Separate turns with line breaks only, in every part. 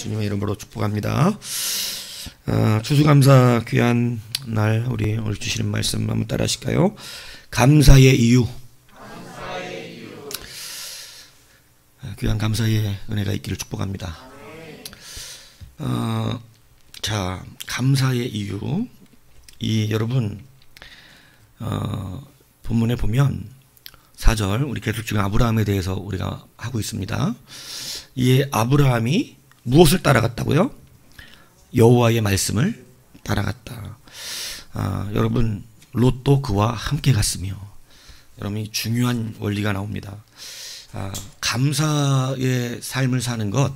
주님의 이름으로 축복합니다. 추수감사 귀한 날 우리 오늘 주시는 말씀 한번 따라 하실까요? 감사의 이유. 귀한 감사의 은혜가 있기를 축복합니다. 자, 감사의 이유. 여러분 본문에 보면 4절 우리 계속 지금 아브라함에 대해서 우리가 하고 있습니다. 이 아브라함이 무엇을 따라갔다고요? 여호와의 말씀을 따라갔다. 여러분 롯도 그와 함께 갔으며, 여러분 이 중요한 원리가 나옵니다. 감사의 삶을 사는 것,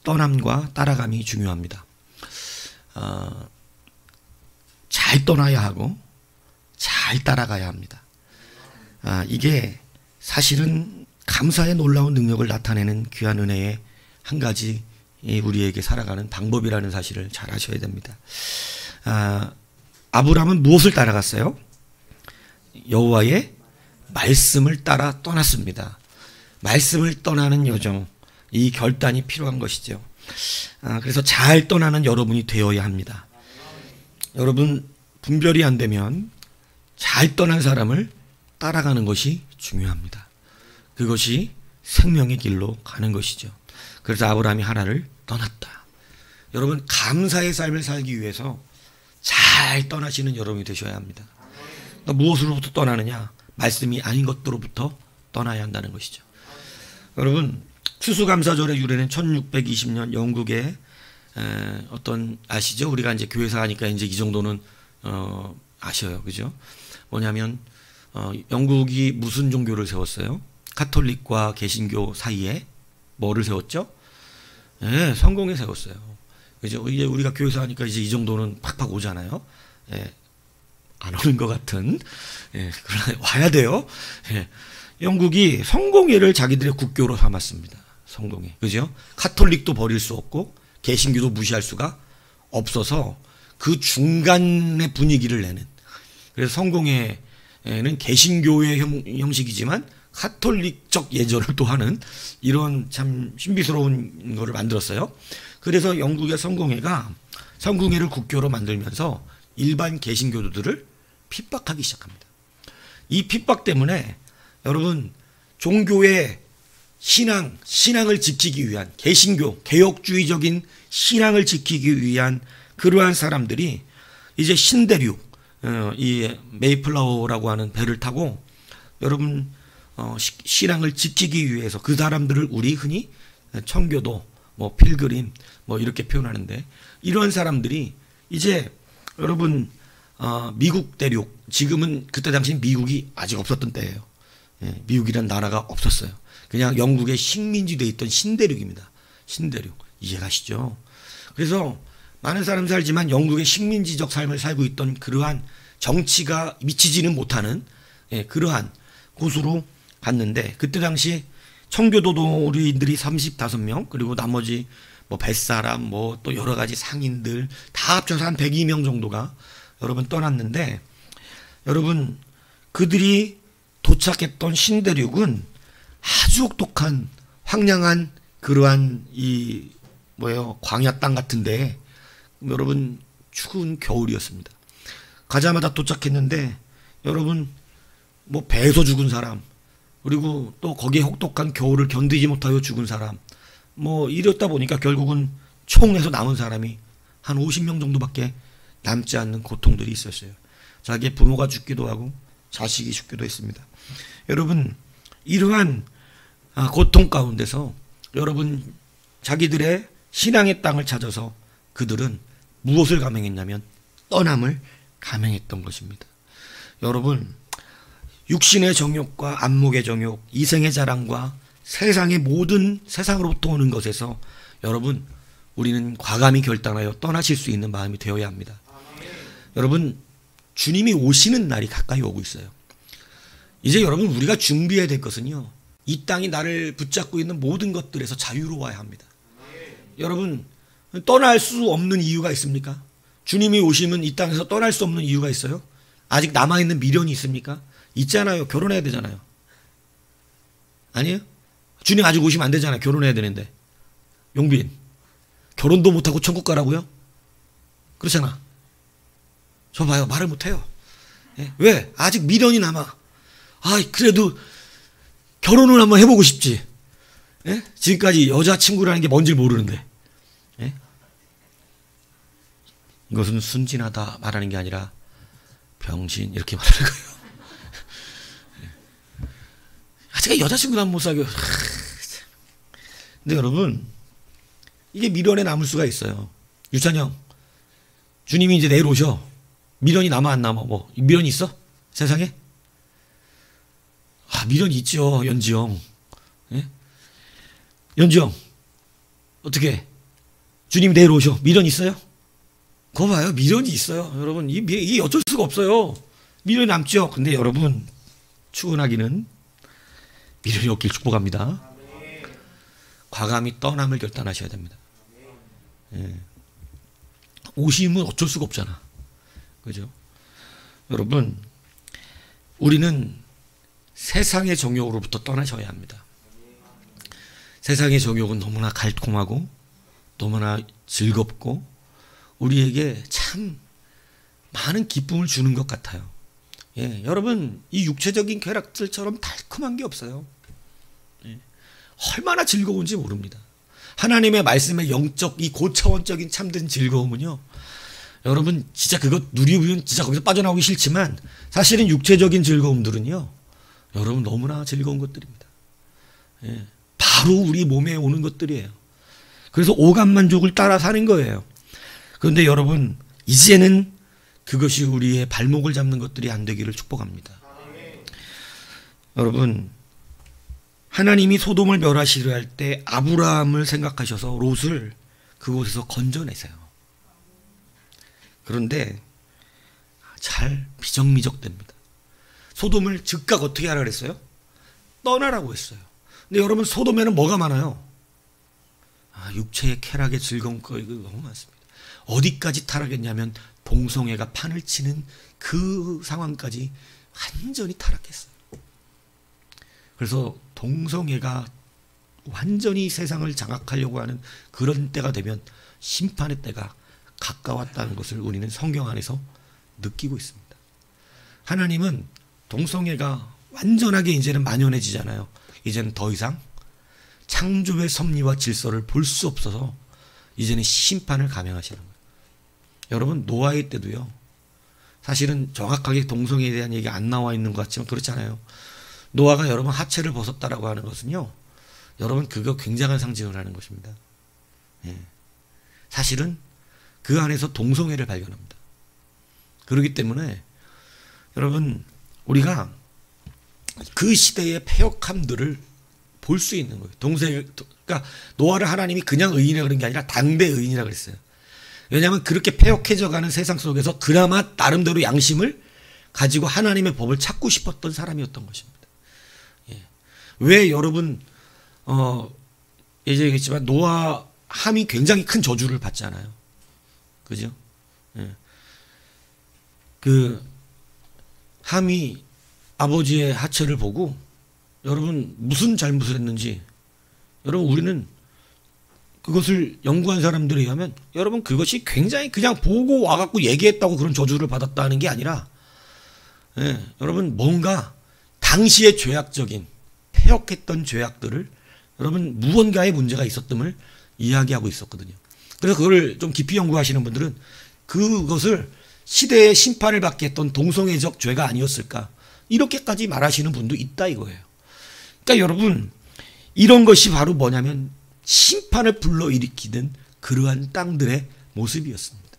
떠남과 따라감이 중요합니다. 잘 떠나야 하고 잘 따라가야 합니다. 이게 사실은 감사의 놀라운 능력을 나타내는 귀한 은혜의 한 가지 우리에게 살아가는 방법이라는 사실을 잘 아셔야 됩니다. 아브라함은 무엇을 따라갔어요? 여호와의 말씀을 따라 떠났습니다. 말씀을 떠나는 여정, 이 결단이 필요한 것이죠. 그래서 잘 떠나는 여러분이 되어야 합니다. 여러분 분별이 안 되면 잘 떠난 사람을 따라가는 것이 중요합니다. 그것이 생명의 길로 가는 것이죠. 그래서 아브라함이 하나를 떠났다. 여러분 감사의 삶을 살기 위해서 잘 떠나시는 여러분이 되셔야 합니다. 그러니까 무엇으로부터 떠나느냐? 말씀이 아닌 것들로부터 떠나야 한다는 것이죠. 여러분 추수감사절의 유래는 1620년 영국의 어떤 아시죠? 우리가 이제 교회사 하니까 이제 이 정도는 아셔요, 그죠? 뭐냐면 영국이 무슨 종교를 세웠어요? 카톨릭과 개신교 사이에 뭐를 세웠죠? 예, 성공회 세웠어요. 그죠? 이제 우리가 교회사 하니까 이제 이 정도는 팍팍 오잖아요. 예, 안 오는 것 같은. 예, 그러나 와야 돼요. 예, 영국이 성공회를 자기들의 국교로 삼았습니다. 성공회, 그죠? 카톨릭도 버릴 수 없고 개신교도 무시할 수가 없어서 그 중간의 분위기를 내는. 그래서 성공회는 개신교의 형식이지만 카톨릭적 예절을 또 하는 이런 참 신비스러운 거를 만들었어요. 그래서 영국의 성공회를 국교로 만들면서 일반 개신교도들을 핍박하기 시작합니다. 이 핍박 때문에 여러분 종교의 신앙을 지키기 위한, 개신교 개혁주의적인 신앙을 지키기 위한 그러한 사람들이 이제 신대륙, 이 메이플라워라고 하는 배를 타고 여러분 신앙을 지키기 위해서 그 사람들을 우리 흔히 청교도, 뭐 필그림, 뭐 이렇게 표현하는데, 이런 사람들이 이제 여러분 미국 대륙, 지금은 그때 당시 미국이 아직 없었던 때예요. 예, 미국이란 나라가 없었어요. 그냥 영국의 식민지되어 있던 신대륙입니다. 신대륙, 이해가시죠? 그래서 많은 사람 살지만 영국의 식민지적 삶을 살고 있던 그러한 정치가 미치지는 못하는 그러한 곳으로 갔는데, 그때 당시 청교도도인들이 35명, 그리고 나머지 뭐 뱃사람, 뭐 또 여러 가지 상인들 다 합쳐서 한 102명 정도가 여러분 떠났는데, 여러분 그들이 도착했던 신대륙은 아주 혹독한 황량한 그러한 광야 땅 같은데, 여러분 추운 겨울이었습니다. 가자마자 도착했는데 여러분 뭐 배에서 죽은 사람, 그리고 또 거기에 혹독한 겨울을 견디지 못하여 죽은 사람, 뭐 이랬다 보니까 결국은 총에서 남은 사람이 한 50명 정도밖에 남지 않는 고통들이 있었어요. 자기의 부모가 죽기도 하고 자식이 죽기도 했습니다. 여러분 이러한 고통 가운데서 여러분 자기들의 신앙의 땅을 찾아서 그들은 무엇을 감행했냐면 떠남을 감행했던 것입니다. 여러분 육신의 정욕과 안목의 정욕, 이생의 자랑과 세상의 모든 세상으로부터 오는 것에서 여러분 우리는 과감히 결단하여 떠나실 수 있는 마음이 되어야 합니다. 여러분 주님이 오시는 날이 가까이 오고 있어요. 이제 여러분 우리가 준비해야 될 것은요, 이 땅이 나를 붙잡고 있는 모든 것들에서 자유로워야 합니다. 여러분 떠날 수 없는 이유가 있습니까? 주님이 오시면 이 땅에서 떠날 수 없는 이유가 있어요? 아직 남아있는 미련이 있습니까? 있잖아요. 결혼해야 되잖아요. 아니에요? 주님 아직 오시면 안 되잖아요. 결혼해야 되는데. 용빈, 결혼도 못하고 천국 가라고요? 그렇잖아. 저 봐요, 말을 못해요. 예? 왜? 아직 미련이 남아. 그래도 결혼을 한번 해보고 싶지. 예? 지금까지 여자친구라는 게 뭔지 모르는데. 예? 이것은 순진하다 말하는 게 아니라 병신 이렇게 말하는 거예요. 제가 여자친구도 한 번 못 사귀어요. 근데 여러분, 이게 미련에 남을 수가 있어요. 유찬형, 주님이 이제 내일 오셔. 미련이 남아 안 남아? 뭐 미련이 있어? 세상에? 미련이 있죠, 연지형. 예? 연지형, 어떻게? 주님 내일 오셔. 미련 있어요? 그거 봐요, 미련이 있어요. 여러분, 이게 어쩔 수가 없어요. 미련이 남죠. 근데 여러분, 추은하기는 미련이 없길 축복합니다. 과감히 떠남을 결단하셔야 됩니다. 예. 오심은 어쩔 수가 없잖아. 그죠? 여러분, 우리는 세상의 정욕으로부터 떠나셔야 합니다. 세상의 정욕은 너무나 갈콤하고 너무나 즐겁고 우리에게 참 많은 기쁨을 주는 것 같아요. 예, 여러분, 이 육체적인 쾌락들처럼 달콤한 게 없어요. 예, 얼마나 즐거운지 모릅니다. 하나님의 말씀의 영적, 이 고차원적인 참된 즐거움은요, 여러분 진짜 그거 누리면 진짜 거기서 빠져나오기 싫지만 사실은 육체적인 즐거움들은요, 여러분 너무나 즐거운 것들입니다. 예, 바로 우리 몸에 오는 것들이에요. 그래서 오감만족을 따라 사는 거예요. 그런데 여러분, 이제는 그것이 우리의 발목을 잡는 것들이 안 되기를 축복합니다. 여러분, 하나님이 소돔을 멸하시려 할 때 아브라함을 생각하셔서 롯을 그곳에서 건져내세요. 그런데 잘 미적미적됩니다. 소돔을 즉각 어떻게 하라 그랬어요? 떠나라고 했어요. 근데 여러분, 소돔에는 뭐가 많아요? 육체의 쾌락의 즐거운 거 이거 너무 많습니다. 어디까지 타락했냐면 동성애가 판을 치는 그 상황까지 완전히 타락했어요. 그래서 동성애가 완전히 세상을 장악하려고 하는 그런 때가 되면 심판의 때가 가까웠다는 것을 우리는 성경 안에서 느끼고 있습니다. 하나님은 동성애가 완전하게 이제는 만연해지잖아요. 이제는 더 이상 창조의 섭리와 질서를 볼 수 없어서 이제는 심판을 감행하시는 거예요. 여러분, 노아의 때도요, 사실은 정확하게 동성애에 대한 얘기가 안 나와 있는 것 같지만 그렇잖아요. 노아가 여러분 하체를 벗었다라고 하는 것은요, 여러분 그거 굉장한 상징을 하는 것입니다. 예. 사실은 그 안에서 동성애를 발견합니다. 그렇기 때문에 여러분, 우리가 그 시대의 패역함들을 볼 수 있는 거예요. 그러니까 노아를 하나님이 그냥 의인이라 그런 게 아니라 당대 의인이라 그랬어요. 왜냐하면 그렇게 패역해져가는 세상 속에서 그나마 나름대로 양심을 가지고 하나님의 법을 찾고 싶었던 사람이었던 것입니다. 예. 왜 여러분, 예전에 얘기했지만 노아 함이 굉장히 큰 저주를 받잖아요. 그죠? 예. 그 함이 아버지의 하체를 보고 여러분 무슨 잘못을 했는지, 여러분 우리는 그것을 연구한 사람들에 의하면 여러분 그것이 굉장히 그냥 보고 와갖고 얘기했다고 그런 저주를 받았다는 게 아니라, 예, 여러분 뭔가 당시의 죄악적인 패역했던 죄악들을 여러분 무언가의 문제가 있었음을 이야기하고 있었거든요. 그래서 그걸 좀 깊이 연구하시는 분들은 그것을 시대의 심판을 받게 했던 동성애적 죄가 아니었을까, 이렇게까지 말하시는 분도 있다 이거예요. 그러니까 여러분, 이런 것이 바로 뭐냐면 심판을 불러일으키는 그러한 땅들의 모습이었습니다.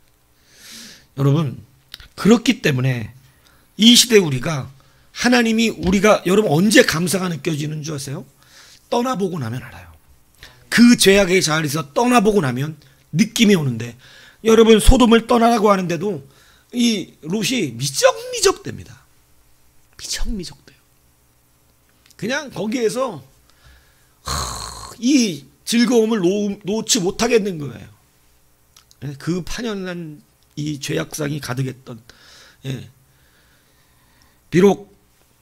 여러분, 그렇기 때문에 이 시대 우리가 하나님이 우리가 여러분 언제 감사가 느껴지는 줄 아세요? 떠나보고 나면 알아요. 그 죄악의 자리에서 떠나보고 나면 느낌이 오는데, 여러분 소돔을 떠나라고 하는데도 이 롯이 미적미적됩니다. 미적미적돼요. 그냥 거기에서 이 즐거움을 놓지 못하겠는 거예요. 그 파년한 이 죄악상이 가득했던, 예. 비록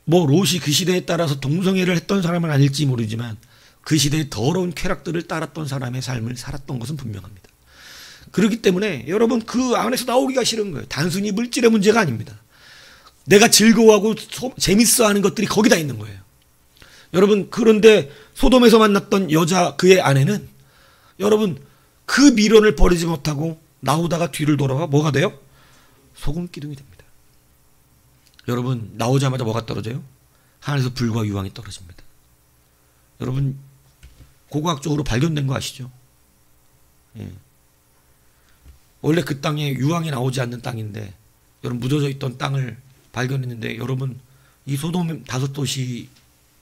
뭐 롯이 그 시대에 따라서 동성애를 했던 사람은 아닐지 모르지만 그 시대의 더러운 쾌락들을 따랐던 사람의 삶을 살았던 것은 분명합니다. 그렇기 때문에 여러분 그 안에서 나오기가 싫은 거예요. 단순히 물질의 문제가 아닙니다. 내가 즐거워하고 재밌어하는 것들이 거기다 있는 거예요. 여러분 그런데 소돔에서 만났던 여자 그의 아내는 여러분 그 미련을 버리지 못하고 나오다가 뒤를 돌아와 뭐가 돼요? 소금 기둥이 됩니다. 여러분 나오자마자 뭐가 떨어져요? 하늘에서 불과 유황이 떨어집니다. 여러분 고고학적으로 발견된 거 아시죠? 예. 원래 그 땅에 유황이 나오지 않는 땅인데 여러분 묻어져 있던 땅을 발견했는데 여러분 이 소돔 5도시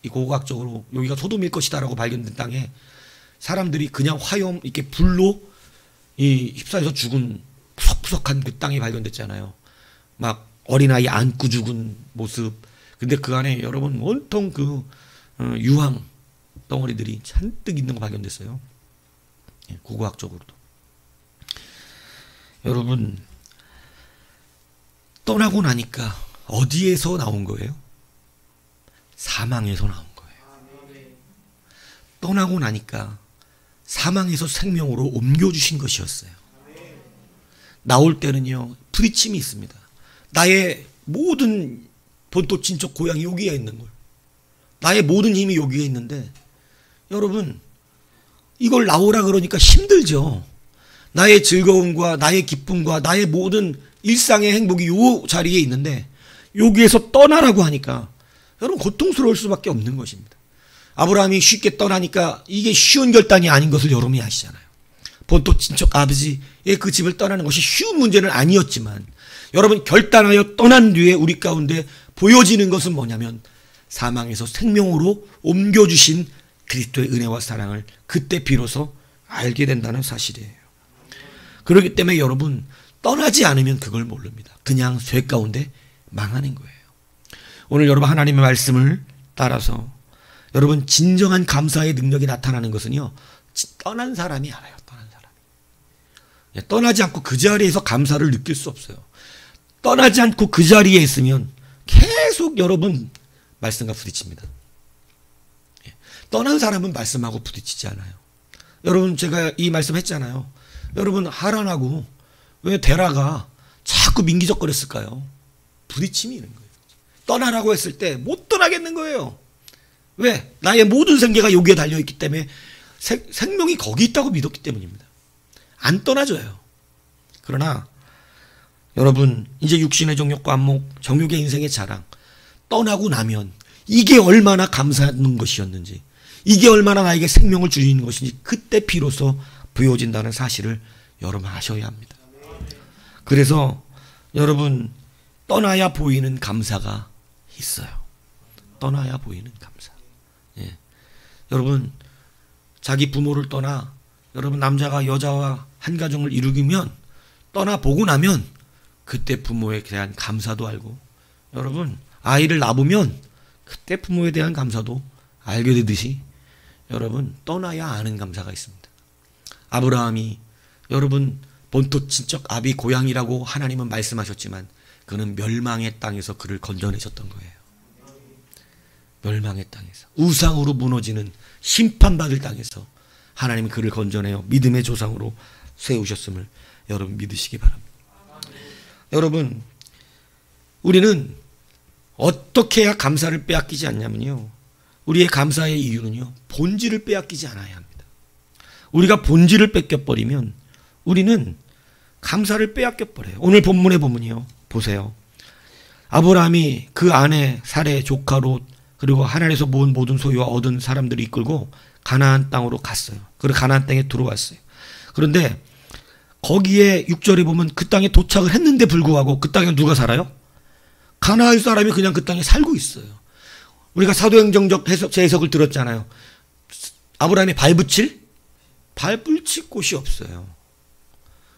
이 고고학적으로 여기가 소돔일 것이다라고 발견된 땅에 사람들이 그냥 화염 이렇게 불로 이 휩싸여서 죽은 푸석푸석한 그 땅이 발견됐잖아요. 막 어린아이 안고 죽은 모습. 근데 그 안에 여러분 온통 그 유황 덩어리들이 잔뜩 있는 거 발견됐어요. 예, 고고학적으로도. 여러분 떠나고 나니까 어디에서 나온 거예요? 사망에서 나온 거예요. 떠나고 나니까 사망에서 생명으로 옮겨주신 것이었어요. 나올 때는요 부딪힘이 있습니다. 나의 모든 본토 친척 고향이 여기에 있는 걸, 나의 모든 힘이 여기에 있는데 여러분 이걸 나오라 그러니까 힘들죠. 나의 즐거움과 나의 기쁨과 나의 모든 일상의 행복이 요 자리에 있는데 여기에서 떠나라고 하니까 여러분 고통스러울 수밖에 없는 것입니다. 아브라함이 쉽게 떠나니까 이게 쉬운 결단이 아닌 것을 여러분이 아시잖아요. 본토 친척 아버지의 그 집을 떠나는 것이 쉬운 문제는 아니었지만 여러분 결단하여 떠난 뒤에 우리 가운데 보여지는 것은 뭐냐면 사망에서 생명으로 옮겨주신 그리스도의 은혜와 사랑을 그때 비로소 알게 된다는 사실이에요. 그렇기 때문에 여러분 떠나지 않으면 그걸 모릅니다. 그냥 쇠 가운데 망하는 거예요. 오늘 여러분 하나님의 말씀을 따라서 여러분 진정한 감사의 능력이 나타나는 것은요 떠난 사람이 알아요. 떠난 사람이. 떠나지 않고 그 자리에서 감사를 느낄 수 없어요. 떠나지 않고 그 자리에 있으면 계속 여러분 말씀과 부딪힙니다. 떠난 사람은 말씀하고 부딪히지 않아요. 여러분 제가 이 말씀 했잖아요. 여러분 하란하고 왜 데라가 자꾸 민기적거렸을까요? 부딪힘이 있는 거예요. 떠나라고 했을 때 못 떠나겠는 거예요. 왜? 나의 모든 생계가 여기에 달려있기 때문에 생명이 거기 있다고 믿었기 때문입니다. 안 떠나줘요. 그러나 여러분 이제 육신의 정욕과 안목, 정욕의 인생의 자랑 떠나고 나면 이게 얼마나 감사한 것이었는지, 이게 얼마나 나에게 생명을 주는 것인지 그때 비로소 보여진다는 사실을 여러분 아셔야 합니다. 그래서 여러분 떠나야 보이는 감사가 있어요. 떠나야 보이는 감사. 예. 여러분 자기 부모를 떠나 여러분 남자가 여자와 한 가정을 이루면 떠나보고 나면 그때 부모에 대한 감사도 알고 여러분 아이를 낳으면 그때 부모에 대한 감사도 알게 되듯이 여러분 떠나야 아는 감사가 있습니다. 아브라함이 여러분 본토 친척 아비 고향이라고 하나님은 말씀하셨지만 그는 멸망의 땅에서 그를 건져내셨던 거예요. 멸망의 땅에서 우상으로 무너지는 심판받을 땅에서 하나님이 그를 건져내어 믿음의 조상으로 세우셨음을 여러분 믿으시기 바랍니다. 여러분 우리는 어떻게 해야 감사를 빼앗기지 않냐면요, 우리의 감사의 이유는요 본질을 빼앗기지 않아야 합니다. 우리가 본질을 뺏겨버리면 우리는 감사를 빼앗겨버려요. 오늘 본문에 보면요 보세요. 아브라함이 그 아내 사레 조카 롯 그리고 하나님에서 모은 모든 소유와 얻은 사람들을 이끌고 가나안 땅으로 갔어요. 그리고 가나안 땅에 들어왔어요. 그런데 거기에 6절에 보면 그 땅에 도착을 했는데 불구하고 그 땅에 누가 살아요? 가나안 사람이 그냥 그 땅에 살고 있어요. 우리가 사도행정적 재해석을 들었잖아요. 아브라함이 발붙일 곳이 없어요.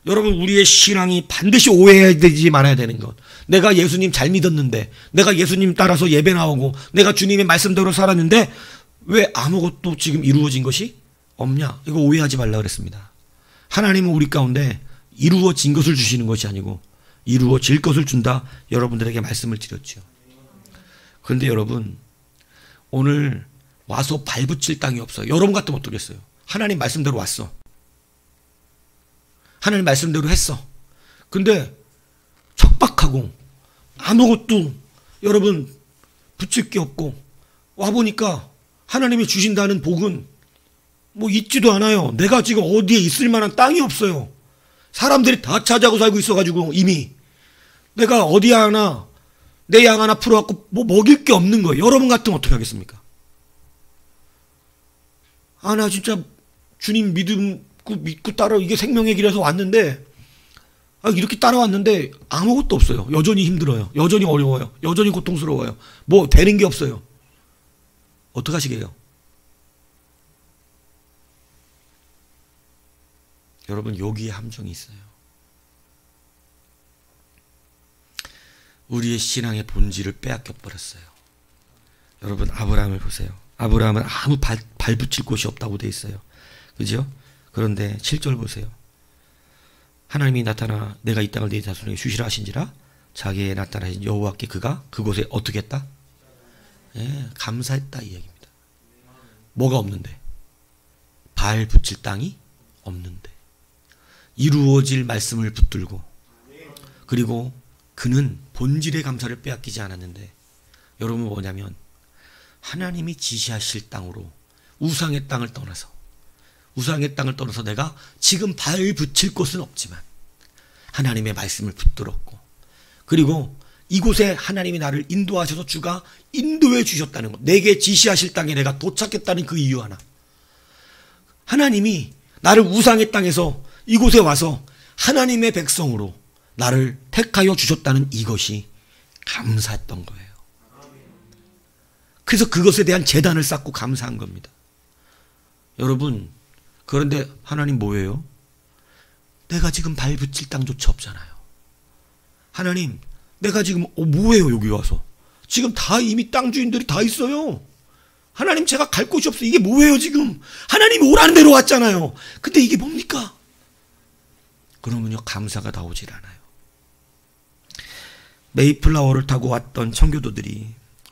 여러분 우리의 신앙이 반드시 오해해야 되지 말아야 되는 것, 내가 예수님 잘 믿었는데, 내가 예수님 따라서 예배 나오고 내가 주님의 말씀대로 살았는데 왜 아무것도 지금 이루어진 것이 없냐? 이거 오해하지 말라 그랬습니다. 하나님은 우리 가운데 이루어진 것을 주시는 것이 아니고 이루어질 것을 준다 여러분들에게 말씀을 드렸죠. 그런데 여러분 오늘 와서 발붙일 땅이 없어요. 여러분 같으면 어떻겠어요? 하나님 말씀대로 왔어. 하나님 말씀대로 했어. 근데 척박하고 아무것도 여러분 붙일 게 없고 와보니까 하나님이 주신다는 복은 뭐 있지도 않아요. 내가 지금 어디에 있을 만한 땅이 없어요. 사람들이 다 차지하고 살고 있어가지고 이미 내가 어디 하나 내 양 하나 풀어갖고 뭐 먹일 게 없는 거예요. 여러분 같으면 어떻게 하겠습니까? 아, 나 진짜 주님 믿고 따라 이게 생명의 길에서 왔는데 이렇게 따라왔는데 아무것도 없어요. 여전히 힘들어요. 여전히 어려워요. 여전히 고통스러워요. 뭐 되는 게 없어요. 어떡하시게요? 여러분, 여기에 함정이 있어요. 우리의 신앙의 본질을 빼앗겨 버렸어요. 여러분, 아브라함을 보세요. 아브라함은 아무 발붙일 곳이 없다고 돼 있어요. 그죠? 그런데 7절 보세요. 하나님이 나타나 내가 이 땅을 네 자손에게 주시라 하신지라 자기의 나타나신 여호와께 그가 그곳에 어떻게 했다? 예, 감사했다 이 얘기입니다. 뭐가 없는데? 발 붙일 땅이 없는데 이루어질 말씀을 붙들고 그리고 그는 본질의 감사를 빼앗기지 않았는데 여러분 뭐냐면 하나님이 지시하실 땅으로 우상의 땅을 떠나서 내가 지금 발 붙일 곳은 없지만 하나님의 말씀을 붙들었고 그리고 이곳에 하나님이 나를 인도하셔서 주가 인도해 주셨다는 것, 내게 지시하실 땅에 내가 도착했다는 그 이유 하나, 하나님이 나를 우상의 땅에서 이곳에 와서 하나님의 백성으로 나를 택하여 주셨다는 이것이 감사했던 거예요. 그래서 그것에 대한 제단을 쌓고 감사한 겁니다. 여러분, 그런데 하나님 뭐예요? 내가 지금 발 붙일 땅조차 없잖아요. 하나님, 내가 지금 뭐예요 여기 와서? 지금 다 이미 땅 주인들이 다 있어요. 하나님, 제가 갈 곳이 없어요. 이게 뭐예요 지금? 하나님이 오라는 대로 왔잖아요. 근데 이게 뭡니까? 그러면요 감사가 나오질 않아요. 메이플라워를 타고 왔던 청교도들이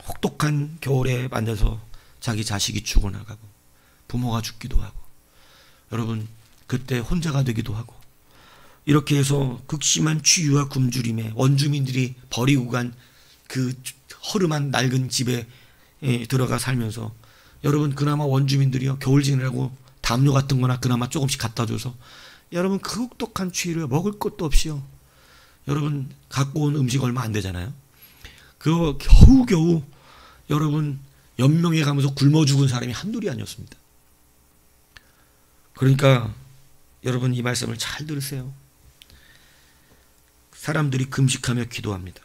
혹독한 겨울에 앉아서 자기 자식이 죽어나가고 부모가 죽기도 하고 여러분 그때 혼자가 되기도 하고 이렇게 해서 극심한 취유와 굶주림에 원주민들이 버리고 간 그 허름한 낡은 집에 들어가 살면서 여러분 그나마 원주민들이요 겨울 지내라고 담요 같은 거나 그나마 조금씩 갖다 줘서 여러분 그 혹독한 추위를 먹을 것도 없이요 여러분 갖고 온 음식 얼마 안 되잖아요. 그거 겨우겨우 여러분 연명해 가면서 굶어 죽은 사람이 한둘이 아니었습니다. 그러니까 여러분 이 말씀을 잘 들으세요. 사람들이 금식하며 기도합니다.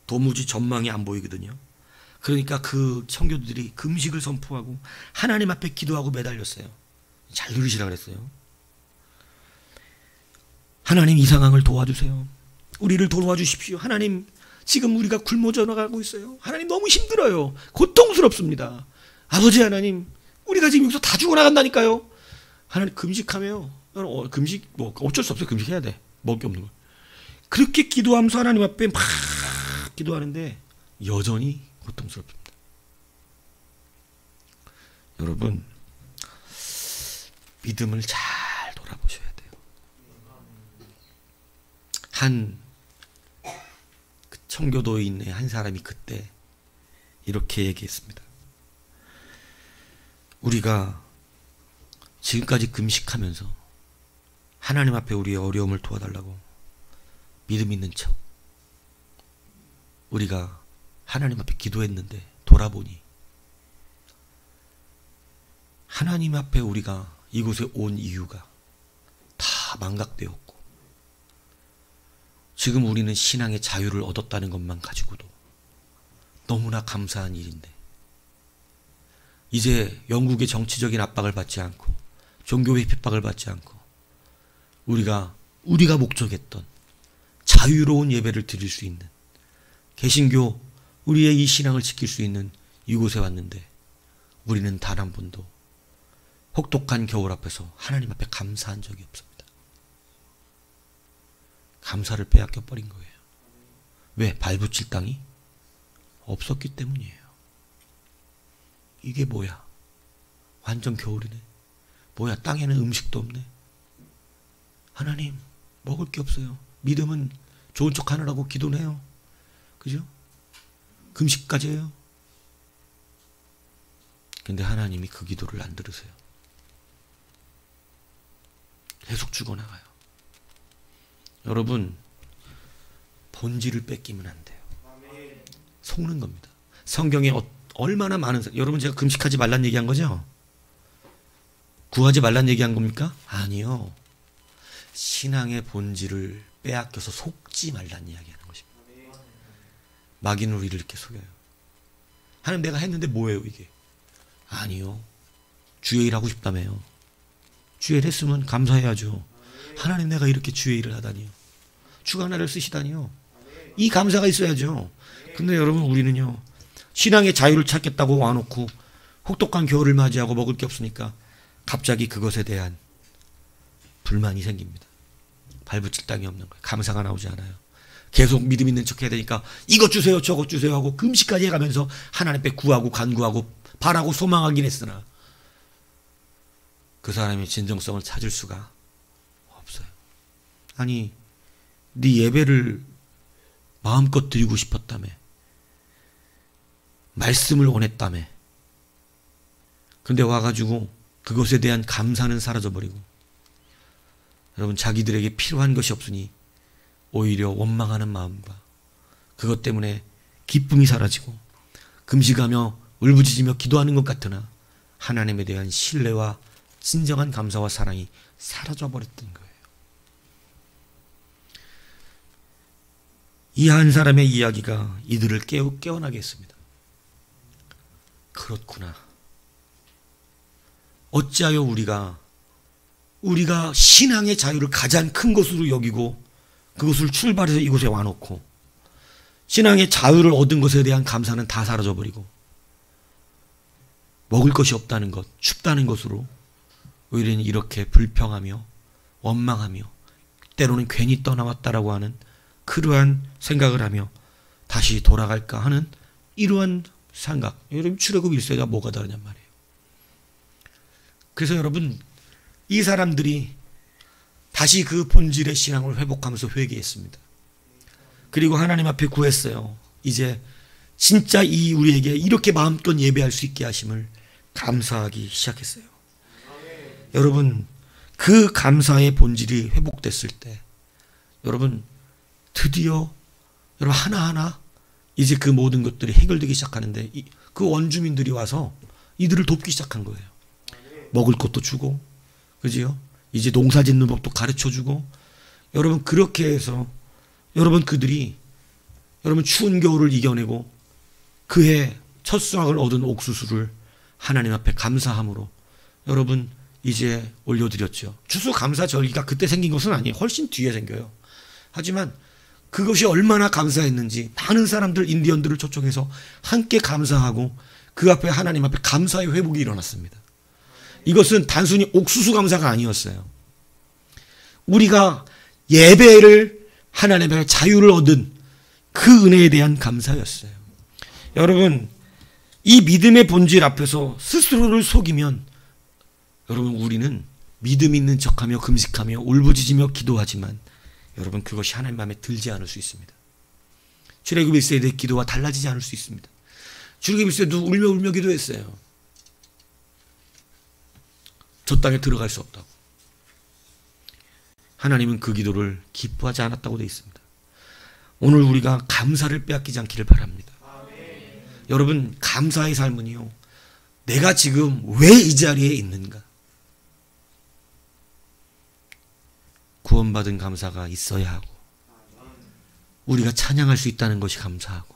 도무지 전망이 안 보이거든요. 그러니까 그 청교도들이 금식을 선포하고 하나님 앞에 기도하고 매달렸어요. 잘 들으시라 그랬어요. 하나님 이 상황을 도와주세요. 우리를 도와주십시오. 하나님 지금 우리가 굶어져 나가고 있어요. 하나님 너무 힘들어요. 고통스럽습니다. 아버지 하나님 우리가 지금 여기서 다 죽어나간다니까요. 하나님 금식하며 금식 뭐 어쩔 수 없어요. 금식해야 돼. 먹을 게 없는 거. 그렇게 기도하면서 하나님 앞에 막 기도하는데 여전히 고통스럽습니다. 여러분 믿음을 잘 돌아보셔야 돼요. 한 청교도인의 한 사람이 그때 이렇게 얘기했습니다. 우리가 지금까지 금식하면서 하나님 앞에 우리의 어려움을 도와달라고 믿음 있는 척 우리가 하나님 앞에 기도했는데 돌아보니 하나님 앞에 우리가 이곳에 온 이유가 다 망각되었고 지금 우리는 신앙의 자유를 얻었다는 것만 가지고도 너무나 감사한 일인데 이제 영국의 정치적인 압박을 받지 않고 종교의 핍박을 받지 않고 우리가 목적했던 자유로운 예배를 드릴 수 있는 개신교 우리의 이 신앙을 지킬 수 있는 이곳에 왔는데 우리는 단 한 번도 혹독한 겨울 앞에서 하나님 앞에 감사한 적이 없습니다. 감사를 빼앗겨 버린 거예요. 왜? 발붙일 땅이 없었기 때문이에요. 이게 뭐야? 완전 겨울이네. 뭐야, 땅에는 음식도 없네. 하나님, 먹을 게 없어요. 믿음은 좋은 척 하느라고 기도는 해요. 그죠? 금식까지 해요. 근데 하나님이 그 기도를 안 들으세요. 계속 죽어나가요. 여러분, 본질을 뺏기면 안 돼요. 속는 겁니다. 성경에 얼마나 많은, 여러분 제가 금식하지 말란 얘기한 거죠? 구하지 말란 얘기한 겁니까? 아니요. 신앙의 본질을 빼앗겨서 속지 말란 이야기하는 것입니다. 마귀는 우리를 이렇게 속여요. 하나님, 내가 했는데 뭐예요 이게? 아니요. 주의 일 하고 싶다며요. 주의 일 했으면 감사해야죠. 하나님, 내가 이렇게 주의 일을 하다니요. 주가 나를 쓰시다니요. 이 감사가 있어야죠. 근데 여러분, 우리는요, 신앙의 자유를 찾겠다고 와놓고 혹독한 겨울을 맞이하고 먹을 게 없으니까 갑자기 그것에 대한 불만이 생깁니다. 발붙일 땅이 없는 거예요. 감사가 나오지 않아요. 계속 믿음 있는 척 해야 되니까 이것 주세요 저것 주세요 하고 금식까지 해가면서 하나님 앞에 구하고 간구하고 바라고 소망하긴 했으나 그 사람의 진정성을 찾을 수가 없어요. 아니, 네 예배를 마음껏 드리고 싶었다며, 말씀을 원했다며, 근데 와가지고 그것에 대한 감사는 사라져버리고, 여러분, 자기들에게 필요한 것이 없으니 오히려 원망하는 마음과 그것 때문에 기쁨이 사라지고 금식하며 울부짖으며 기도하는 것 같으나 하나님에 대한 신뢰와 진정한 감사와 사랑이 사라져버렸던 거예요. 이 한 사람의 이야기가 이들을 깨어나게 했습니다. 그렇구나. 어찌하여 우리가 신앙의 자유를 가장 큰 것으로 여기고 그것을 출발해서 이곳에 와놓고 신앙의 자유를 얻은 것에 대한 감사는 다 사라져버리고 먹을 것이 없다는 것, 춥다는 것으로 우리는 이렇게 불평하며 원망하며 때로는 괜히 떠나왔다라고 하는 그러한 생각을 하며 다시 돌아갈까 하는 이러한 생각. 여러분, 출애굽 1세가 뭐가 다르냔 말이에요. 그래서 여러분, 이 사람들이 다시 그 본질의 신앙을 회복하면서 회개했습니다. 그리고 하나님 앞에 구했어요. 이제 진짜 이 우리에게 이렇게 마음껏 예배할 수 있게 하심을 감사하기 시작했어요. 여러분, 그 감사의 본질이 회복됐을 때 여러분, 드디어 여러분 하나하나 이제 그 모든 것들이 해결되기 시작하는데 그 원주민들이 와서 이들을 돕기 시작한 거예요. 먹을 것도 주고, 그지요? 이제 농사 짓는 법도 가르쳐 주고, 여러분, 그렇게 해서 여러분 그들이 여러분 추운 겨울을 이겨내고 그해 첫 수확을 얻은 옥수수를 하나님 앞에 감사함으로 여러분 이제 올려드렸죠. 추수감사절기가 그때 생긴 것은 아니에요. 훨씬 뒤에 생겨요. 하지만 그것이 얼마나 감사했는지 많은 사람들, 인디언들을 초청해서 함께 감사하고 그 앞에 하나님 앞에 감사의 회복이 일어났습니다. 이것은 단순히 옥수수 감사가 아니었어요. 우리가 예배를 하나님 앞에 자유를 얻은 그 은혜에 대한 감사였어요. 여러분, 이 믿음의 본질 앞에서 스스로를 속이면 여러분, 우리는 믿음 있는 척하며 금식하며 울부짖으며 기도하지만 여러분, 그것이 하나님 마음에 들지 않을 수 있습니다. 출애굽 1세의 기도와 달라지지 않을 수 있습니다. 출애굽 1세도 울며 기도했어요. 저 땅에 들어갈 수 없다고. 하나님은 그 기도를 기뻐하지 않았다고 되어 있습니다. 오늘 우리가 감사를 빼앗기지 않기를 바랍니다. 여러분, 감사의 삶은요, 내가 지금 왜 이 자리에 있는가? 구원받은 감사가 있어야 하고, 우리가 찬양할 수 있다는 것이 감사하고,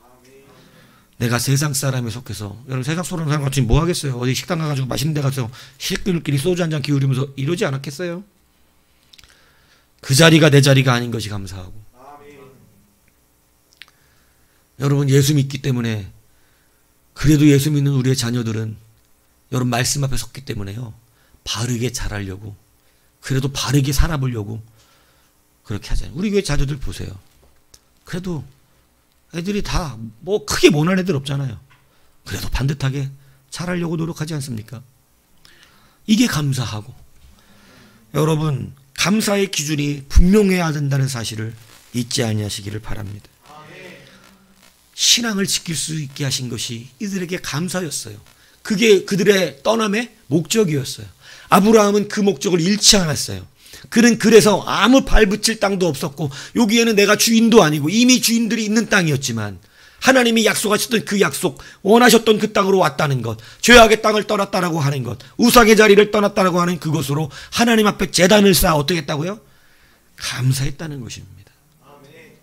내가 세상 사람에 속해서, 여러분 세상 사람 같이 뭐 하겠어요? 어디 식당 가가지고 맛있는 데 가서 식구들끼리 소주 한잔 기울이면서 이러지 않았겠어요? 그 자리가 내 자리가 아닌 것이 감사하고, 여러분 예수 믿기 때문에, 그래도 예수 믿는 우리의 자녀들은 여러분 말씀 앞에 섰기 때문에요, 바르게 자라려고, 그래도 바르게 살아보려고 그렇게 하잖아요. 우리 교회 자녀들 보세요. 그래도 애들이 다 뭐 크게 못난 애들 없잖아요. 그래도 반듯하게 잘하려고 노력하지 않습니까? 이게 감사하고, 여러분 감사의 기준이 분명해야 된다는 사실을 잊지 아니하시기를 바랍니다. 신앙을 지킬 수 있게 하신 것이 이들에게 감사였어요. 그게 그들의 떠남의 목적이었어요. 아브라함은 그 목적을 잃지 않았어요. 그는 그래서 아무 발붙일 땅도 없었고, 여기에는 내가 주인도 아니고 이미 주인들이 있는 땅이었지만 하나님이 약속하셨던 그 약속, 원하셨던 그 땅으로 왔다는 것, 죄악의 땅을 떠났다라고 하는 것, 우상의 자리를 떠났다라고 하는 그것으로 하나님 앞에 제단을 쌓아 어떻게 했다고요? 감사했다는 것입니다. 아멘.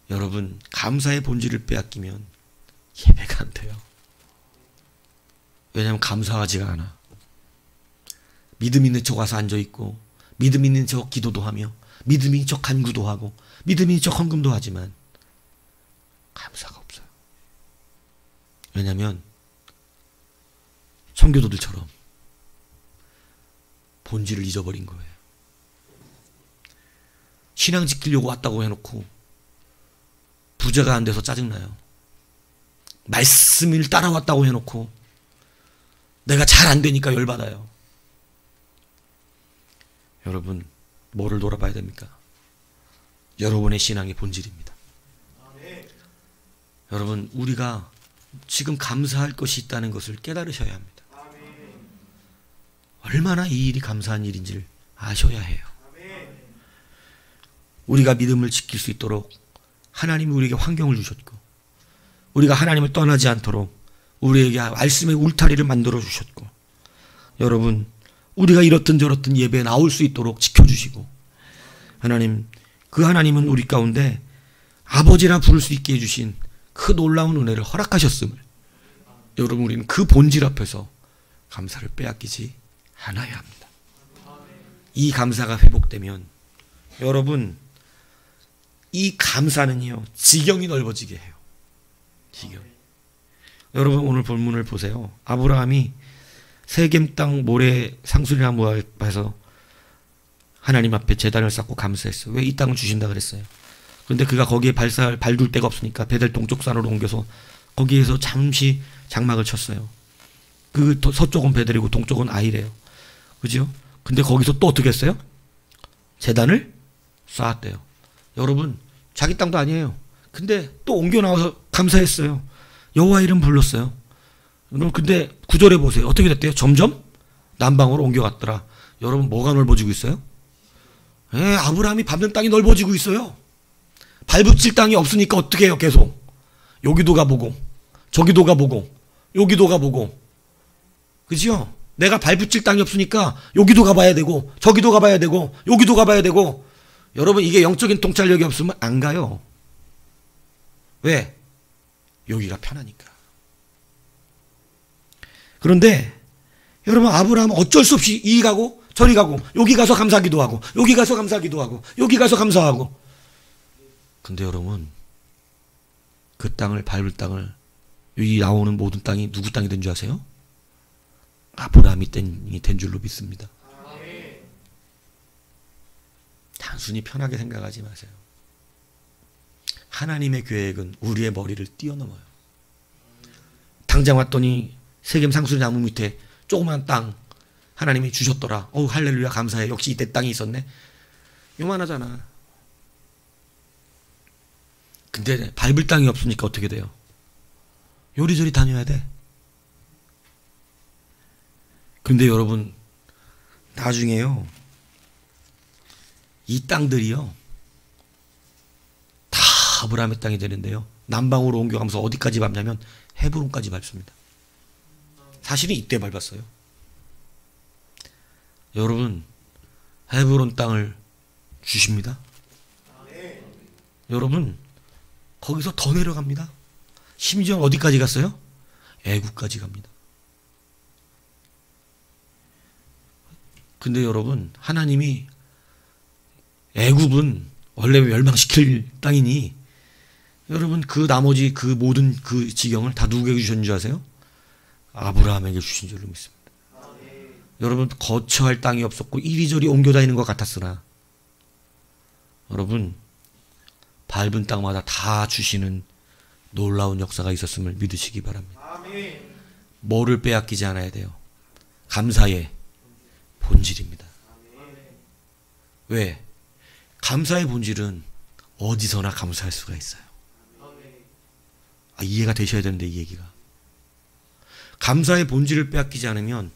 여러분, 감사의 본질을 빼앗기면 예배가 안 돼요. 왜냐하면 감사하지가 않아. 믿음 있는 척 와서 앉아있고, 믿음 있는 척 기도도 하며, 믿음 있는 척 간구도 하고, 믿음 있는 척 헌금도 하지만 감사가 없어요. 왜냐하면 청교도들처럼 본질을 잊어버린 거예요. 신앙 지키려고 왔다고 해놓고 부자가 안 돼서 짜증나요. 말씀을 따라왔다고 해놓고 내가 잘 안 되니까 열받아요. 여러분, 뭐를 돌아봐야 됩니까? 여러분의 신앙의 본질입니다. 여러분, 우리가 지금 감사할 것이 있다는 것을 깨달으셔야 합니다. 얼마나 이 일이 감사한 일인지를 아셔야 해요. 우리가 믿음을 지킬 수 있도록 하나님이 우리에게 환경을 주셨고, 우리가 하나님을 떠나지 않도록 우리에게 말씀의 울타리를 만들어 주셨고, 여러분, 우리가 이렇든 저렇든 예배에 나올 수 있도록 지켜주시고, 하나님, 그 하나님은 우리 가운데 아버지라 부를 수 있게 해주신 그 놀라운 은혜를 허락하셨음을, 여러분, 우리는 그 본질 앞에서 감사를 빼앗기지 않아야 합니다. 이 감사가 회복되면 여러분, 이 감사는요 지경이 넓어지게 해요. 지경. 여러분, 오늘 본문을 보세요. 아브라함이 세겜 땅 모래 상수리나무 앞에서 하나님 앞에 제단을 쌓고 감사했어요. 왜 이 땅을 주신다 그랬어요? 그런데 그가 거기에 발둘 데가 없으니까 베델 동쪽 산으로 옮겨서 거기에서 잠시 장막을 쳤어요. 그 서쪽은 베델이고 동쪽은 아이래요. 그죠? 근데 거기서 또 어떻게 했어요? 제단을 쌓았대요. 여러분, 자기 땅도 아니에요. 근데 또 옮겨 나와서 감사했어요. 여호와 이름 불렀어요. 여러분, 근데 구절에 보세요. 어떻게 됐대요? 점점 남방으로 옮겨갔더라. 여러분, 뭐가 넓어지고 있어요? 아브라함이 밟는 땅이 넓어지고 있어요. 밟붙일 땅이 없으니까 어떻게 해요? 계속 여기도 가보고 저기도 가보고 여기도 가보고, 그죠? 내가 밟붙일 땅이 없으니까 여기도 가봐야 되고 저기도 가봐야 되고 여기도 가봐야 되고. 여러분, 이게 영적인 통찰력이 없으면 안 가요. 왜? 여기가 편하니까. 그런데 여러분, 아브라함은 어쩔 수 없이 이리 가고 저리 가고, 여기 가서 감사하기도 하고 여기 가서 감사하기도 하고 여기 가서 감사하고. 근데 여러분, 그 땅을, 밟을 땅을, 여기 나오는 모든 땅이 누구 땅이 된 줄 아세요? 아브라함이 된 줄로 믿습니다. 단순히 편하게 생각하지 마세요. 하나님의 계획은 우리의 머리를 뛰어넘어요. 당장 왔더니 세겜 상수리 나무 밑에 조그만 땅 하나님이 주셨더라. 할렐루야, 감사해. 역시 이때 땅이 있었네. 요만하잖아. 근데 밟을 땅이 없으니까 어떻게 돼요? 요리조리 다녀야 돼. 근데 여러분, 나중에요, 이 땅들이요 다 아브라함의 땅이 되는데요, 남방으로 옮겨가면서 어디까지 밟냐면 헤브론까지 밟습니다. 사실은 이때 밟았어요. 여러분, 헤브론 땅을 주십니다. 여러분, 거기서 더 내려갑니다. 심지어 어디까지 갔어요? 애굽까지 갑니다. 근데 여러분, 하나님이 애굽은 원래 멸망시킬 땅이니, 여러분, 그 나머지 그 모든 그 지경을 다 누구에게 주셨는 줄 아세요? 아브라함에게 주신 줄로 믿습니다. 여러분, 거처할 땅이 없었고 이리저리 옮겨 다니는 것 같았으나, 여러분, 밟은 땅마다 다 주시는 놀라운 역사가 있었음을 믿으시기 바랍니다. 뭐를 빼앗기지 않아야 돼요? 감사의 본질입니다. 왜? 감사의 본질은 어디서나 감사할 수가 있어요. 이해가 되셔야 되는데, 이 얘기가. 감사의 본질을 빼앗기지 않으면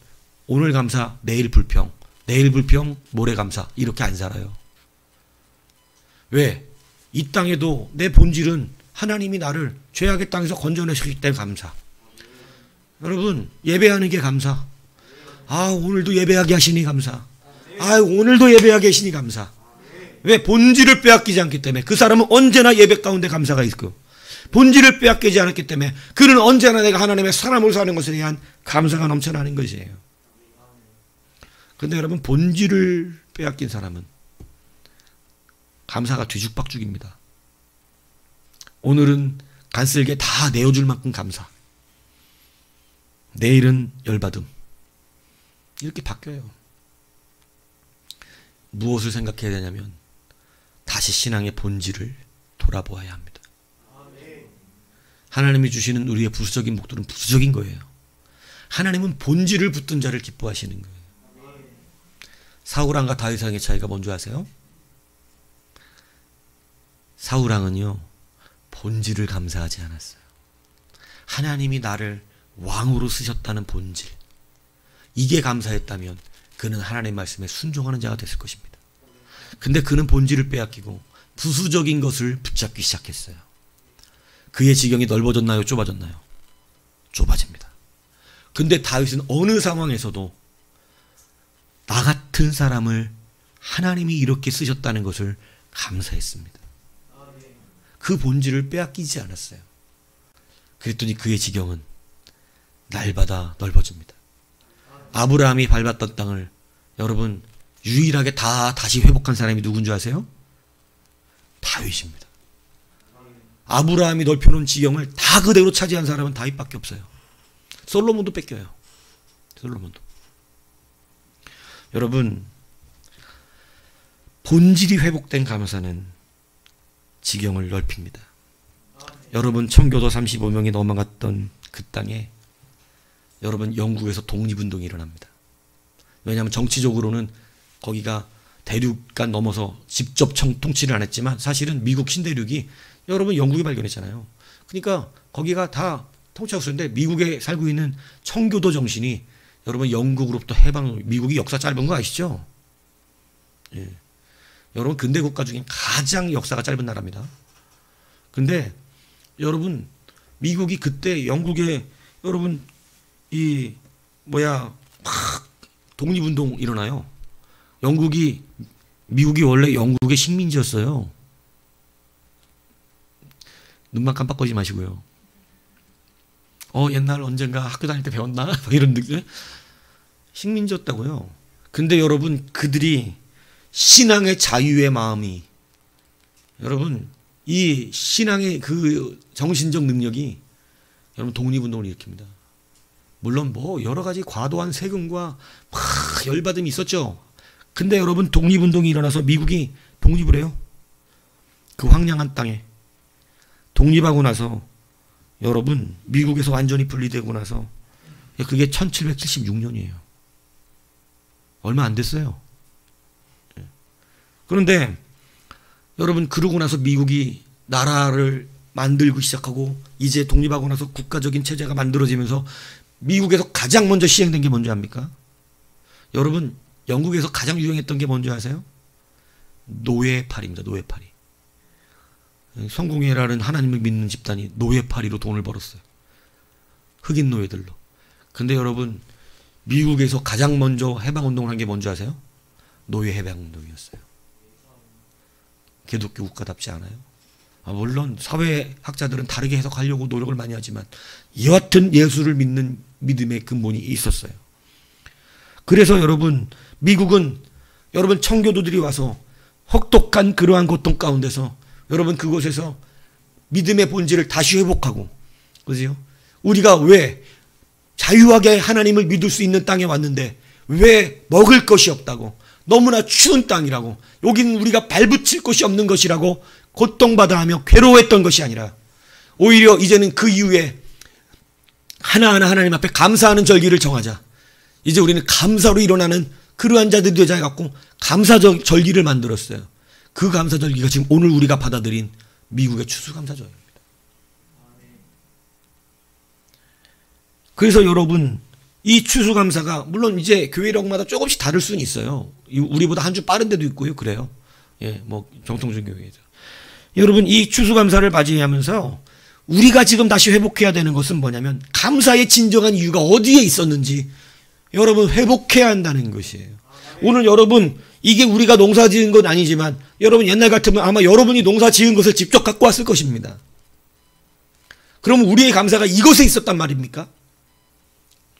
오늘 감사, 내일 불평, 내일 불평, 모레 감사, 이렇게 안 살아요. 왜? 이 땅에도 내 본질은 하나님이 나를 죄악의 땅에서 건져내셨기 때문에 감사. 여러분, 예배하는 게 감사. 오늘도 예배하게 하시니 감사. 오늘도 예배하게 하시니 감사. 왜? 본질을 빼앗기지 않기 때문에. 그 사람은 언제나 예배 가운데 감사가 있고, 본질을 빼앗기지 않았기 때문에 그는 언제나 내가 하나님의 사람으로 사는 것에 대한 감사가 넘쳐나는 것이에요. 그런데 여러분, 본질을 빼앗긴 사람은 감사가 뒤죽박죽입니다. 오늘은 간쓸게 다 내어줄 만큼 감사, 내일은 열받음, 이렇게 바뀌어요. 무엇을 생각해야 되냐면 다시 신앙의 본질을 돌아보아야 합니다. 하나님이 주시는 우리의 부수적인 목들은 부수적인 거예요. 하나님은 본질을 붙든 자를 기뻐하시는 거예요. 사울왕과 다윗왕의 차이가 뭔지 아세요? 사울왕은요, 본질을 감사하지 않았어요. 하나님이 나를 왕으로 쓰셨다는 본질, 이게 감사했다면 그는 하나님의 말씀에 순종하는 자가 됐을 것입니다. 근데 그는 본질을 빼앗기고 부수적인 것을 붙잡기 시작했어요. 그의 지경이 넓어졌나요? 좁아졌나요? 좁아집니다. 근데 다윗은 어느 상황에서도 나 같은 사람을 하나님이 이렇게 쓰셨다는 것을 감사했습니다. 그 본질을 빼앗기지 않았어요. 그랬더니 그의 지경은 날마다 넓어집니다. 아브라함이 밟았던 땅을 여러분 유일하게 다시 회복한 사람이 누군지 아세요? 다윗입니다. 아브라함이 넓혀놓은 지경을 다 그대로 차지한 사람은 다윗밖에 없어요. 솔로몬도 뺏겨요. 솔로몬도. 여러분, 본질이 회복된 감사는 지경을 넓힙니다. 여러분, 청교도 35명이 넘어갔던 그 땅에 여러분 영국에서 독립운동이 일어납니다. 왜냐하면 정치적으로는 거기가 대륙간 넘어서 직접 통치를 안 했지만 사실은 미국 신대륙이 여러분 영국이 발견했잖아요. 그러니까 거기가 다 통치하고 있었는데 미국에 살고 있는 청교도 정신이 여러분 영국으로부터 미국이 역사 짧은 거 아시죠? 예. 여러분 근대 국가 중에 가장 역사가 짧은 나라입니다. 근데 여러분 미국이 그때 영국에 여러분 막 독립운동 일어나요. 미국이 원래 영국의 식민지였어요. 눈만 깜빡거리지 마시고요. 옛날 언젠가 학교 다닐 때 배웠나? 이런 느낌. 식민지였다고요. 근데 여러분 그들이 신앙의 자유의 마음이 여러분 이 신앙의 그 정신적 능력이 여러분 독립운동을 일으킵니다. 물론 여러 가지 과도한 세금과 막 열받음이 있었죠. 근데 여러분 독립운동이 일어나서 미국이 독립을 해요. 그 황량한 땅에 독립하고 나서 여러분 미국에서 완전히 분리되고 나서 그게 1776년이에요. 얼마 안 됐어요. 그런데 여러분 그러고 나서 미국이 나라를 만들고 시작하고 이제 독립하고 나서 국가적인 체제가 만들어지면서 미국에서 가장 먼저 시행된 게 뭔지 압니까? 여러분 영국에서 가장 유행했던 게 뭔지 아세요? 노예팔이입니다. 노예팔이. 성공회라는 하나님을 믿는 집단이 노예팔이로 돈을 벌었어요. 흑인 노예들로. 근데 여러분 미국에서 가장 먼저 해방운동을 한 게 뭔지 아세요? 노예 해방운동이었어요. 기독교 국가답지 않아요? 물론 사회학자들은 다르게 해석하려고 노력을 많이 하지만 여하튼 예수를 믿는 믿음의 근본이 있었어요. 그래서 여러분 미국은 여러분 청교도들이 와서 혹독한 그러한 고통 가운데서 여러분 그곳에서 믿음의 본질을 다시 회복하고 그죠? 우리가 왜 자유하게 하나님을 믿을 수 있는 땅에 왔는데 왜 먹을 것이 없다고 너무나 추운 땅이라고 여기는 우리가 발붙일 곳이 없는 것이라고 고통받아 하며 괴로워했던 것이 아니라 오히려 이제는 그 이후에 하나하나 하나님 앞에 감사하는 절기를 정하자. 이제 우리는 감사로 일어나는 그러한 자들이 되자 해갖고 감사 절기를 만들었어요. 그 감사 절기가 지금 오늘 우리가 받아들인 미국의 추수감사절입니다. 그래서 여러분, 이 추수감사가 물론 이제 교회력마다 조금씩 다를 수는 있어요. 우리보다 한 주 빠른 데도 있고요. 그래요. 예, 뭐 정통적 교회죠. 여러분, 이 추수감사를 맞이하면서 우리가 지금 다시 회복해야 되는 것은 뭐냐면 감사의 진정한 이유가 어디에 있었는지 여러분 회복해야 한다는 것이에요. 오늘 여러분, 이게 우리가 농사 지은 건 아니지만 여러분 옛날 같으면 아마 여러분이 농사 지은 것을 직접 갖고 왔을 것입니다. 그럼 우리의 감사가 이것에 있었단 말입니까?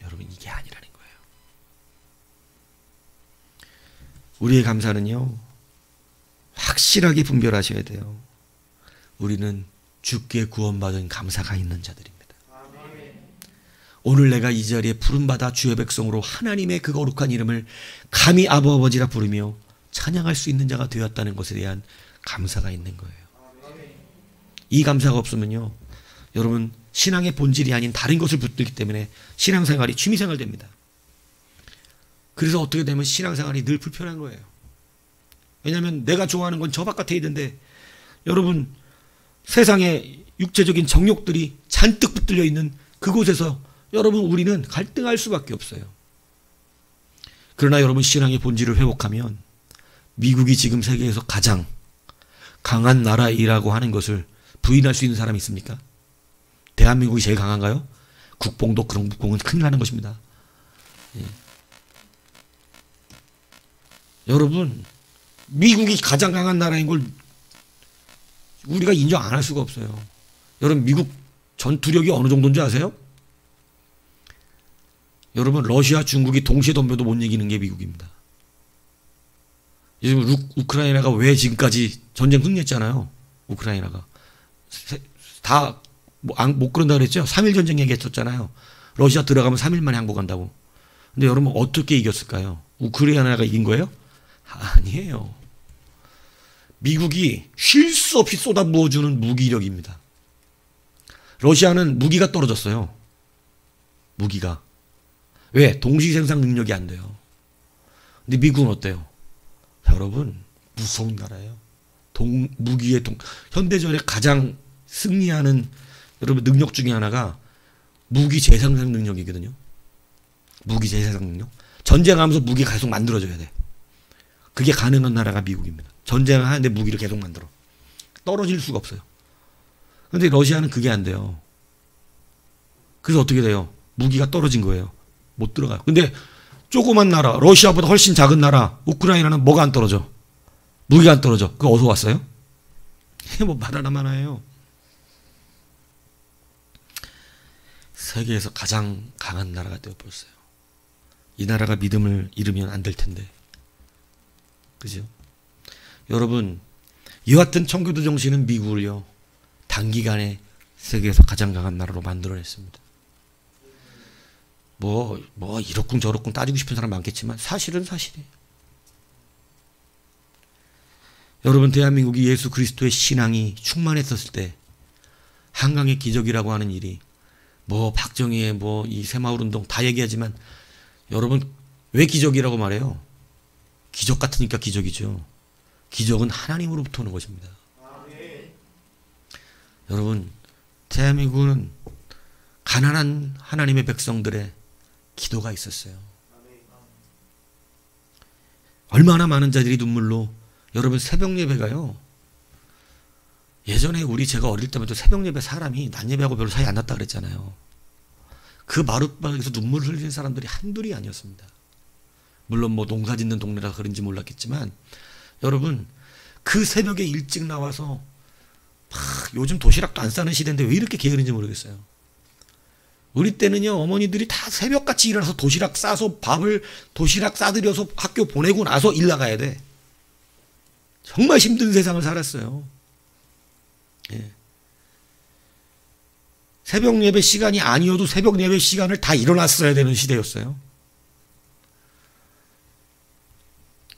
여러분, 이게 아니라는 거예요. 우리의 감사는요, 확실하게 분별하셔야 돼요. 우리는 주께 구원받은 감사가 있는 자들입니다. 오늘 내가 이 자리에 부름받아 주의 백성으로 하나님의 그 거룩한 이름을 감히 아버지라 부르며 찬양할 수 있는 자가 되었다는 것에 대한 감사가 있는 거예요. 이 감사가 없으면요, 여러분, 신앙의 본질이 아닌 다른 것을 붙들기 때문에 신앙생활이 취미생활 됩니다. 그래서 어떻게 되면 신앙생활이 늘 불편한 거예요. 왜냐하면 내가 좋아하는 건 저 바깥에 있는데 여러분, 세상에 육체적인 정욕들이 잔뜩 붙들려 있는 그곳에서 여러분, 우리는 갈등할 수밖에 없어요. 그러나 여러분, 신앙의 본질을 회복하면 미국이 지금 세계에서 가장 강한 나라이라고 하는 것을 부인할 수 있는 사람이 있습니까? 대한민국이 제일 강한가요? 국뽕도 그런 국뽕은 큰일 나는 것입니다. 예. 여러분, 미국이 가장 강한 나라인 걸 우리가 인정 안 할 수가 없어요. 여러분, 미국 전투력이 어느 정도인지 아세요? 여러분, 러시아, 중국이 동시에 덤벼도 못 이기는 게 미국입니다. 요즘 우크라이나가 왜 지금까지 전쟁 승리했잖아요. 우크라이나가. 다 못 그런다 그랬죠? 3일 전쟁 얘기했었잖아요. 러시아 들어가면 3일 만에 항복한다고. 근데 여러분, 어떻게 이겼을까요? 우크라이나가 이긴 거예요? 아니에요. 미국이 쉴 수 없이 쏟아부어주는 무기력입니다. 러시아는 무기가 떨어졌어요. 무기가. 왜? 동시 생산 능력이 안 돼요. 근데 미국은 어때요? 여러분, 무서운 나라예요. 현대전에 가장 승리하는 여러분 능력 중에 하나가 무기 재생산 능력이거든요. 무기 재생산 능력. 전쟁하면서 무기 계속 만들어줘야 돼. 그게 가능한 나라가 미국입니다. 전쟁을 하는데 무기를 계속 만들어. 떨어질 수가 없어요. 그런데 러시아는 그게 안 돼요. 그래서 어떻게 돼요? 무기가 떨어진 거예요. 못 들어가요. 근데 조그만 나라, 러시아보다 훨씬 작은 나라, 우크라이나는 뭐가 안 떨어져? 무기가 안 떨어져. 그거 어디서 왔어요? 뭐 말하나만 해요. 세계에서 가장 강한 나라가 되어버렸어요. 이 나라가 믿음을 잃으면 안 될 텐데. 그죠? 여러분, 이와 같은 청교도 정신은 미국을요, 단기간에 세계에서 가장 강한 나라로 만들어냈습니다. 이렇군 저렇군 따지고 싶은 사람 많겠지만 사실은 사실이에요. 여러분, 대한민국이 예수 그리스도의 신앙이 충만했었을 때 한강의 기적이라고 하는 일이 박정희의 이 새마을운동 다 얘기하지만 여러분, 왜 기적이라고 말해요? 기적 같으니까 기적이죠. 기적은 하나님으로부터 오는 것입니다. 여러분, 대한민국은 가난한 하나님의 백성들의 기도가 있었어요. 얼마나 많은 자들이 눈물로, 여러분, 새벽 예배가요, 예전에 제가 어릴 때부터 새벽 예배 사람이 낮 예배하고 별로 사이 안 났다 그랬잖아요. 그 마룻방에서 눈물을 흘리는 사람들이 한둘이 아니었습니다. 물론 농사 짓는 동네라서 그런지 몰랐겠지만 여러분, 그 새벽에 일찍 나와서 요즘 도시락도 안 싸는 시대인데 왜 이렇게 게으른지 모르겠어요. 우리 때는요, 어머니들이 다 새벽같이 일어나서 도시락 싸서 도시락 싸드려서 학교 보내고 나서 일 나가야 돼. 정말 힘든 세상을 살았어요. 예. 새벽 예배 시간이 아니어도 새벽 예배 시간을 다 일어났어야 되는 시대였어요.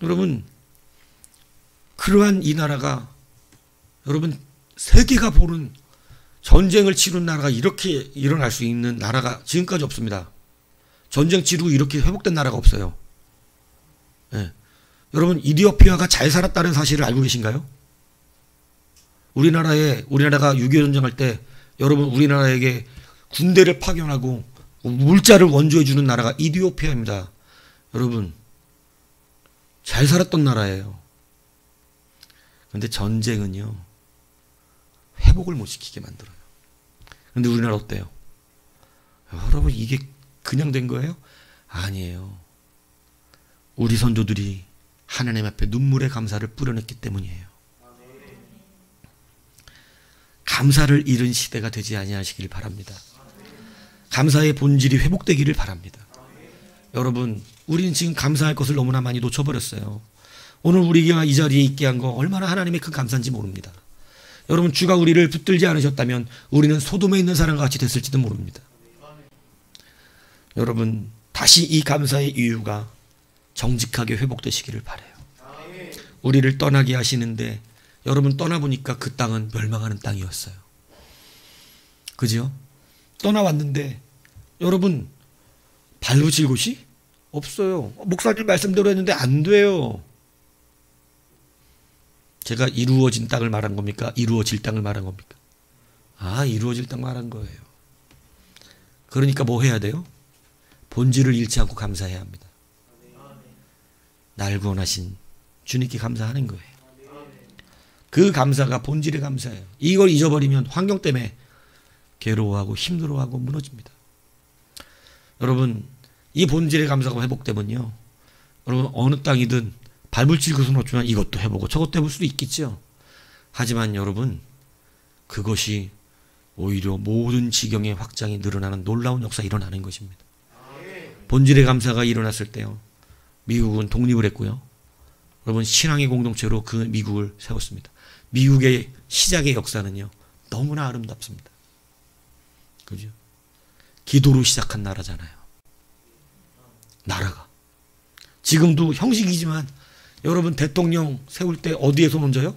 여러분, 그러한 이 나라가 여러분 세계가 보는 전쟁을 치른 나라가 이렇게 일어날 수 있는 나라가 지금까지 없습니다. 전쟁 치르고 이렇게 회복된 나라가 없어요. 예. 여러분, 이디오피아가 잘 살았다는 사실을 알고 계신가요? 우리나라가 6.25 전쟁할 때 여러분, 우리나라에게 군대를 파견하고 물자를 원조해 주는 나라가 이디오피아입니다. 여러분, 잘 살았던 나라예요. 그런데 전쟁은요, 회복을 못 시키게 만들어요. 그런데 우리나라 어때요? 여러분, 이게 그냥 된 거예요? 아니에요. 우리 선조들이 하나님 앞에 눈물의 감사를 뿌려냈기 때문이에요. 감사를 잃은 시대가 되지 아니하시길 바랍니다. 감사의 본질이 회복되기를 바랍니다. 여러분, 우리는 지금 감사할 것을 너무나 많이 놓쳐버렸어요. 오늘 우리가 이 자리에 있게 한 거 얼마나 하나님의 큰 감사인지 모릅니다. 여러분, 주가 우리를 붙들지 않으셨다면 우리는 소돔에 있는 사람과 같이 됐을지도 모릅니다. 여러분, 다시 이 감사의 이유가 정직하게 회복되시기를 바라요. 우리를 떠나게 하시는데 여러분, 떠나보니까 그 땅은 멸망하는 땅이었어요. 그죠? 떠나왔는데 여러분, 발붙일 곳이 없어요. 목사님 말씀대로 했는데 안 돼요. 제가 이루어진 땅을 말한 겁니까? 이루어질 땅을 말한 겁니까? 이루어질 땅 말한 거예요. 그러니까 뭐 해야 돼요? 본질을 잃지 않고 감사해야 합니다. 날 구원하신 주님께 감사하는 거예요. 그 감사가 본질의 감사예요. 이걸 잊어버리면 환경 때문에 괴로워하고 힘들어하고 무너집니다. 여러분, 이 본질의 감사가 회복되면요, 여러분, 어느 땅이든 발붙일 것은 없지만 이것도 해보고 저것도 해볼 수도 있겠죠. 하지만 여러분, 그것이 오히려 모든 지경의 확장이 늘어나는 놀라운 역사가 일어나는 것입니다. 본질의 감사가 일어났을 때요, 미국은 독립을 했고요. 여러분, 신앙의 공동체로 그 미국을 세웠습니다. 미국의 시작의 역사는요, 너무나 아름답습니다. 그죠? 기도로 시작한 나라잖아요. 나라가. 지금도 형식이지만 여러분, 대통령 세울 때 어디에 손 얹어요?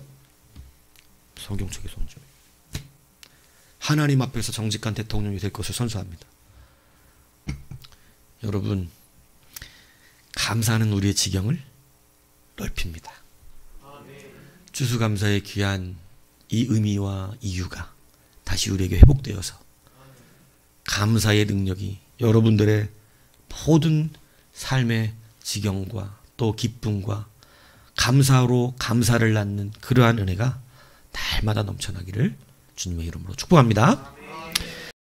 성경책에 손 얹어요. 하나님 앞에서 정직한 대통령이 될 것을 선서합니다. 여러분, 감사는 우리의 지경을 넓힙니다. 추수감사의 귀한 이 의미와 이유가 다시 우리에게 회복되어서 감사의 능력이 여러분들의 모든 삶의 지경과 또 기쁨과 감사로 감사를 낳는 그러한 은혜가 날마다 넘쳐나기를 주님의 이름으로 축복합니다.